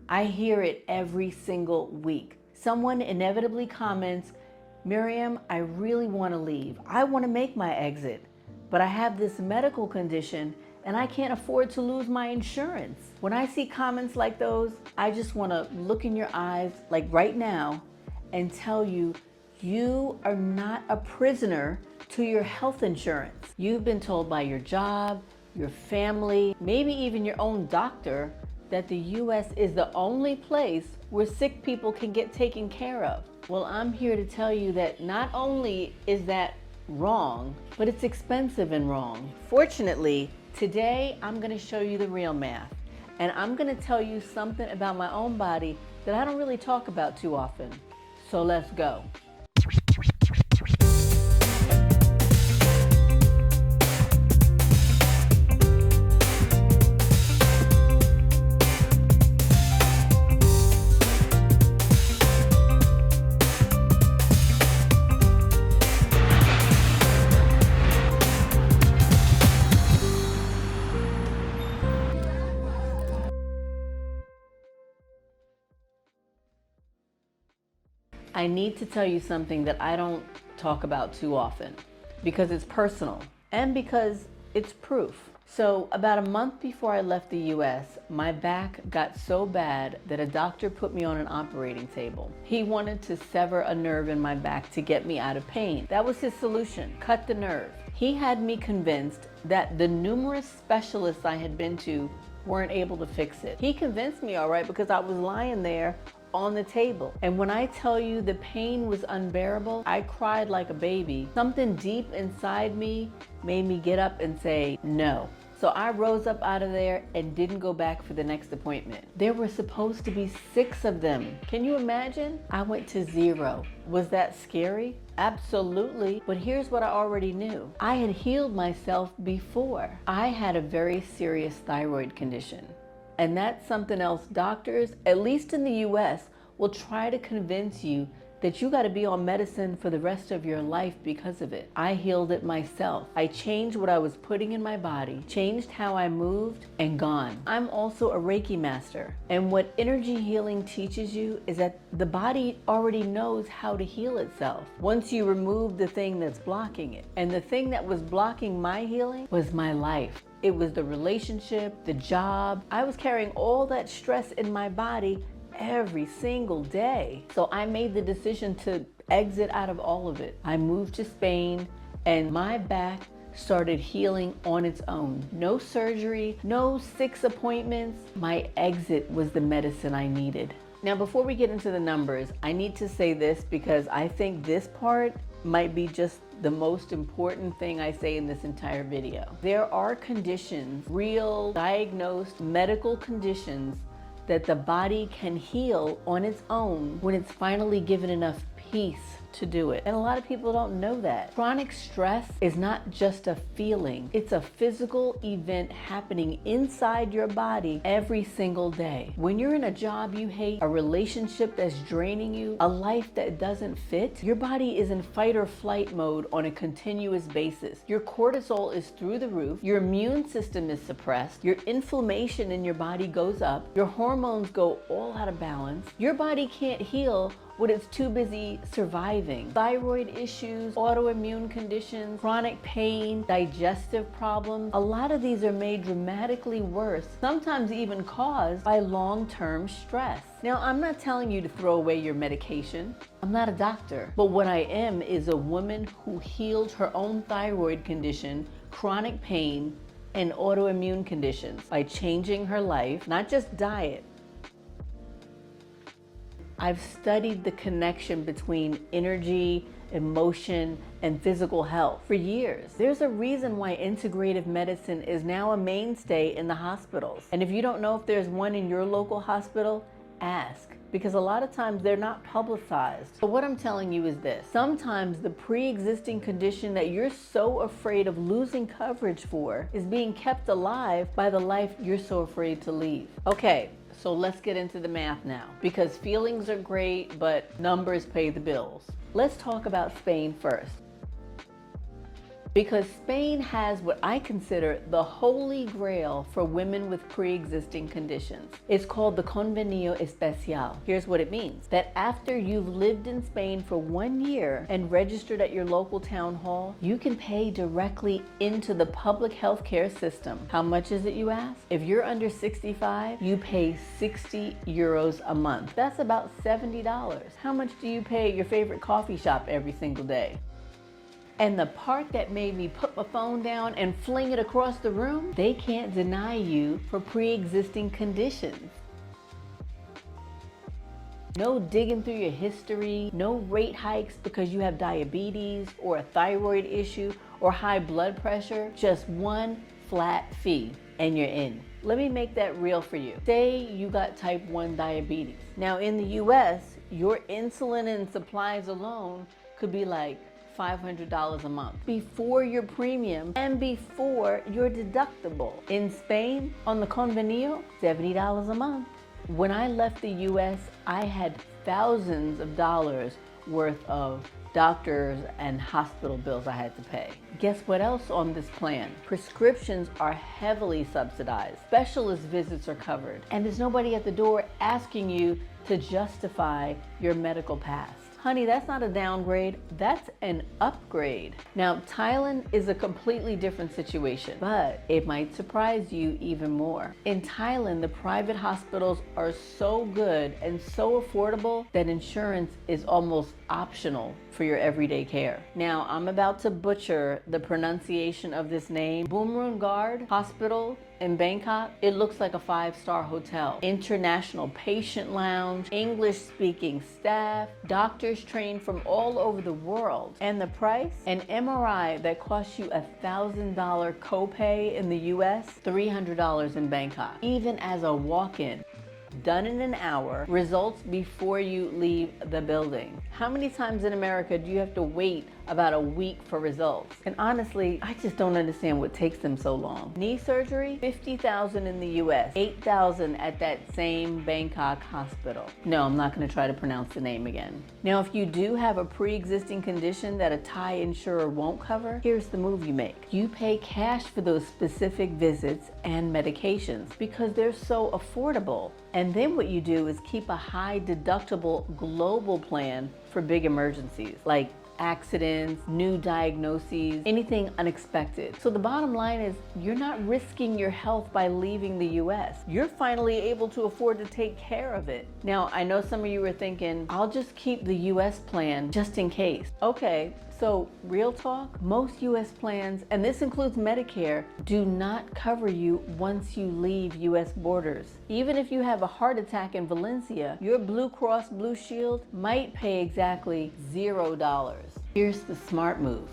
I hear it every single week. Someone inevitably comments, Miriam, I really want to leave. I want to make my exit, but I have this medical condition and I can't afford to lose my insurance. When I see comments like those, I just want to look in your eyes, like right now, and tell you, you are not a prisoner to your health insurance. You've been told by your job, your family, maybe even your own doctor, that the US is the only place where sick people can get taken care of. Well, I'm here to tell you that not only is that wrong, but it's expensive and wrong. Fortunately, today I'm gonna show you the real math, and I'm gonna tell you something about my own body that I don't really talk about too often. So let's go. I need to tell you something that I don't talk about too often because it's personal and because it's proof. So about a month before I left the US, my back got so bad that a doctor put me on an operating table. He wanted to sever a nerve in my back to get me out of pain. That was his solution, cut the nerve. He had me convinced that the numerous specialists I had been to weren't able to fix it. He convinced me, all right, because I was lying there on the table. And when I tell you the pain was unbearable, I cried like a baby. Something deep inside me made me get up and say no. So I rose up out of there and didn't go back for the next appointment. There were supposed to be 6 of them. Can you imagine? I went to 0. Was that scary? Absolutely. But here's what I already knew. I had healed myself before. I had a very serious thyroid condition. And that's something else doctors, at least in the US, will try to convince you that you got to be on medicine for the rest of your life because of it. I healed it myself. I changed what I was putting in my body, changed how I moved, and gone. I'm also a Reiki master. And what energy healing teaches you is that the body already knows how to heal itself once you remove the thing that's blocking it. And the thing that was blocking my healing was my life. It was the relationship, the job. I was carrying all that stress in my body every single day. So I made the decision to exit out of all of it. I moved to Spain and my back started healing on its own. No surgery, no 6 appointments. My exit was the medicine I needed. Now, before we get into the numbers, I need to say this because I think this part might be just the most important thing I say in this entire video. There are conditions, real diagnosed medical conditions, that the body can heal on its own when it's finally given enough peace to do it. And a lot of people don't know that. Chronic stress is not just a feeling. It's a physical event happening inside your body every single day. When you're in a job you hate, a relationship that's draining you, a life that doesn't fit, your body is in fight or flight mode on a continuous basis. Your cortisol is through the roof, your immune system is suppressed, your inflammation in your body goes up, your hormones go all out of balance. Your body can't heal when it's too busy surviving. Thyroid issues, autoimmune conditions, chronic pain, digestive problems, a lot of these are made dramatically worse, sometimes even caused by long-term stress. Now, I'm not telling you to throw away your medication. I'm not a doctor. But what I am is a woman who healed her own thyroid condition, chronic pain, and autoimmune conditions by changing her life, not just diet. I've studied the connection between energy, emotion, and physical health for years. There's a reason why integrative medicine is now a mainstay in the hospitals. And if you don't know if there's one in your local hospital, ask, because a lot of times they're not publicized. So what I'm telling you is this: sometimes the pre-existing condition that you're so afraid of losing coverage for is being kept alive by the life you're so afraid to leave. Okay. So let's get into the math now, because feelings are great, but numbers pay the bills. Let's talk about Spain first. Because Spain has what I consider the holy grail for women with pre-existing conditions. It's called the Convenio Especial. Here's what it means: that after you've lived in Spain for 1 year and registered at your local town hall, you can pay directly into the public healthcare system. How much is it, you ask? If you're under 65, you pay 60 euros a month. That's about $70. How much do you pay at your favorite coffee shop every single day? And the part that made me put my phone down and fling it across the room, they can't deny you for pre-existing conditions. No digging through your history, no rate hikes because you have diabetes or a thyroid issue or high blood pressure, just one flat fee and you're in. Let me make that real for you. Say you got type 1 diabetes. Now in the US, your insulin and supplies alone could be like $500 a month before your premium and before your deductible. In Spain, on the Convenio, $70 a month. When I left the US, I had thousands of dollars worth of doctors and hospital bills I had to pay. Guess what else on this plan? Prescriptions are heavily subsidized. Specialist visits are covered. And there's nobody at the door asking you to justify your medical past. Honey, that's not a downgrade, that's an upgrade. Now, Thailand is a completely different situation, but it might surprise you even more. In Thailand, the private hospitals are so good and so affordable that insurance is almost optional for your everyday care. Now, I'm about to butcher the pronunciation of this name. Bumrungarh Hospital in Bangkok, it looks like a 5-star hotel. International patient lounge, English-speaking staff, doctors trained from all over the world. And the price? An MRI that costs you $1,000 copay in the US, $300 in Bangkok, even as a walk-in. Done in an hour, results before you leave the building. How many times in America do you have to wait about a week for results? And honestly, I just don't understand what takes them so long. Knee surgery, $50,000 in the US, $8,000 at that same Bangkok hospital. No, I'm not gonna try to pronounce the name again. Now, if you do have a pre-existing condition that a Thai insurer won't cover, here's the move you make. You pay cash for those specific visits and medications because they're so affordable. And then what you do is keep a high deductible global plan for big emergencies like accidents, new diagnoses, anything unexpected. So the bottom line is you're not risking your health by leaving the US. You're finally able to afford to take care of it. Now, I know some of you are thinking, I'll just keep the US plan just in case. Okay. So real talk, most US plans, and this includes Medicare, do not cover you once you leave US borders. Even if you have a heart attack in Valencia, your Blue Cross Blue Shield might pay exactly $0. Here's the smart move.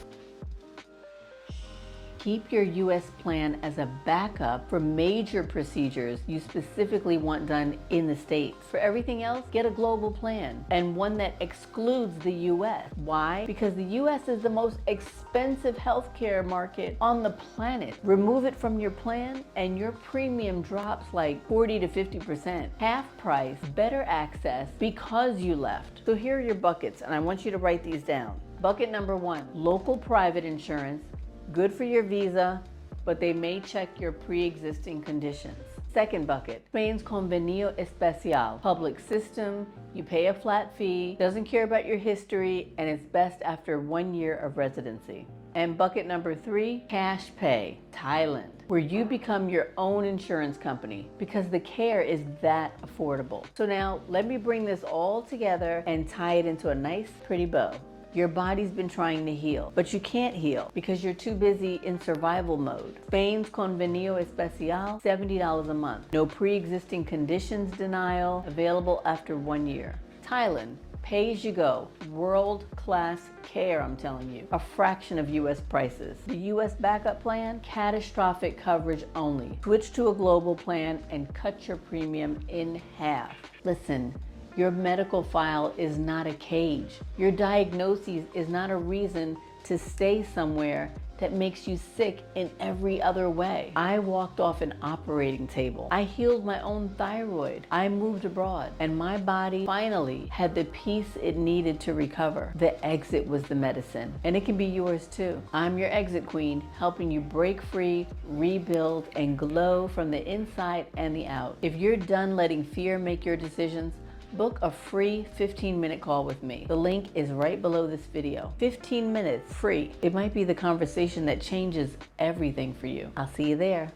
Keep your US plan as a backup for major procedures you specifically want done in the States. For everything else, get a global plan and one that excludes the US. Why? Because the US is the most expensive healthcare market on the planet. Remove it from your plan and your premium drops like 40 to 50%. Half price, better access because you left. So here are your buckets, and I want you to write these down. Bucket number 1, local private insurance. Good for your visa, but they may check your pre-existing conditions. Second bucket, Spain's Convenio Especial. Public system, you pay a flat fee, doesn't care about your history, and it's best after 1 year of residency. And bucket number 3, cash pay, Thailand, where you become your own insurance company because the care is that affordable. So now let me bring this all together and tie it into a nice, pretty bow. Your body's been trying to heal, but you can't heal because you're too busy in survival mode. Spain's Convenio Especial, $70 a month. No pre-existing conditions denial, available after 1 year. Thailand, pay as you go, world-class care, I'm telling you. A fraction of US prices. The US backup plan, catastrophic coverage only. Switch to a global plan and cut your premium in half. Listen, your medical file is not a cage. Your diagnosis is not a reason to stay somewhere that makes you sick in every other way. I walked off an operating table. I healed my own thyroid. I moved abroad, and my body finally had the peace it needed to recover. The exit was the medicine, and it can be yours too. I'm your exit queen, helping you break free, rebuild, and glow from the inside and the out. If you're done letting fear make your decisions, book a free 15-minute call with me. The link is right below this video. 15 minutes, free. It might be the conversation that changes everything for you. I'll see you there.